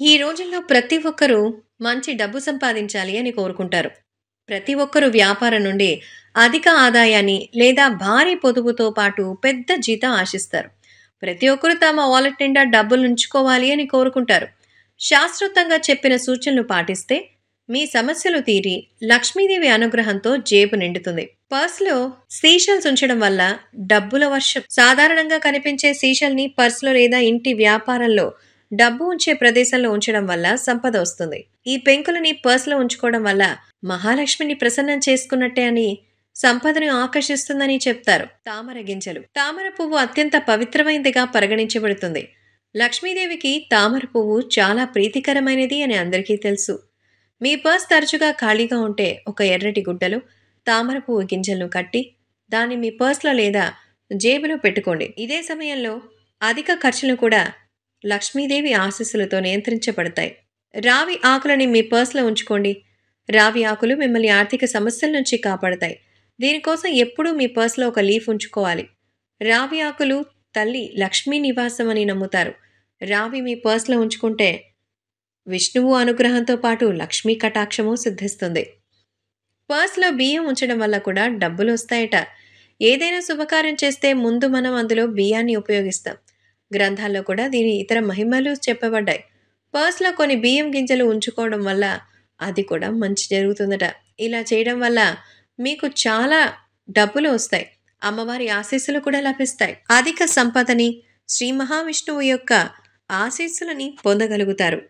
ఈ రోజుల్లో ప్రతి ఒక్కరూ మంచి డబ్బు సంపాదించాలి అని కోరుకుంటారు. ప్రతి ఒక్కరూ వ్యాపారం నుండి అధిక ఆదాయాన్ని లేదా భారీ పొదుపుతో పాటు పెద్ద జీతం ఆశిస్తారు. ప్రతి ఒక్కరూ తమ వాలెట్ నిండా డబ్బులు ఉంచుకోవాలి అని కోరుకుంటారు. శాస్త్రోక్తంగా చెప్పిన సూచనలు పాటిస్తే మీ సమస్యలు తీరి లక్ష్మీదేవి అనుగ్రహంతో జేబు నిండుతుంది. పర్స్లో సీషల్స్ ఉంచడం వల్ల డబ్బుల వర్షం. సాధారణంగా కనిపించే సీషల్ని పర్సులో లేదా ఇంటి వ్యాపారంలో డబ్బు ఉంచే ప్రదేశంలో ఉంచడం వల్ల సంపద వస్తుంది. ఈ పెంకులని పర్సులో ఉంచుకోవడం వల్ల మహాలక్ష్మిని ప్రసన్నం చేసుకున్నట్టే అని, సంపదను ఆకర్షిస్తుందని చెప్తారు. తామర గింజలు. తామర పువ్వు అత్యంత పవిత్రమైనదిగా పరిగణించబడుతుంది. లక్ష్మీదేవికి తామర పువ్వు చాలా ప్రీతికరమైనది అని అందరికీ తెలుసు. మీ పర్స్ తరచుగా ఖాళీగా ఉంటే ఒక ఎర్రటి గుడ్డలో తామర పువ్వు గింజలను కట్టి దాన్ని మీ పర్స్లో లేదా జేబులో పెట్టుకోండి. ఇదే సమయంలో అధిక ఖర్చులు కూడా లక్ష్మీదేవి ఆశీస్సులతో నియంత్రించబడతాయి. రావి ఆకులని మీ పర్స్లో ఉంచుకోండి. రావి ఆకులు మిమ్మల్ని ఆర్థిక సమస్యల నుంచి కాపాడతాయి. దీనికోసం ఎప్పుడూ మీ పర్స్లో ఒక లీఫ్ ఉంచుకోవాలి. రావి ఆకులు తల్లి లక్ష్మీ నివాసం అని నమ్ముతారు. రావి మీ పర్స్లో ఉంచుకుంటే విష్ణువు అనుగ్రహంతో పాటు లక్ష్మీ కటాక్షము సిద్ధిస్తుంది. పర్స్లో బియ్యం ఉంచడం వల్ల కూడా డబ్బులు వస్తాయట. ఏదైనా శుభకార్యం చేస్తే ముందు మనం అందులో బియ్యాన్ని ఉపయోగిస్తాం. గ్రంథాల్లో కూడా దీని ఇతర మహిమలు చెప్పబడ్డాయి. పర్స్లో కొన్ని బియ్యం గింజలు ఉంచుకోవడం వల్ల అది కూడా మంచి జరుగుతుందట. ఇలా చేయడం వల్ల మీకు చాలా డబ్బులు వస్తాయి. అమ్మవారి ఆశీస్సులు కూడా లభిస్తాయి. అధిక సంపదని, శ్రీ మహావిష్ణువు యొక్క ఆశీస్సులని పొందగలుగుతారు.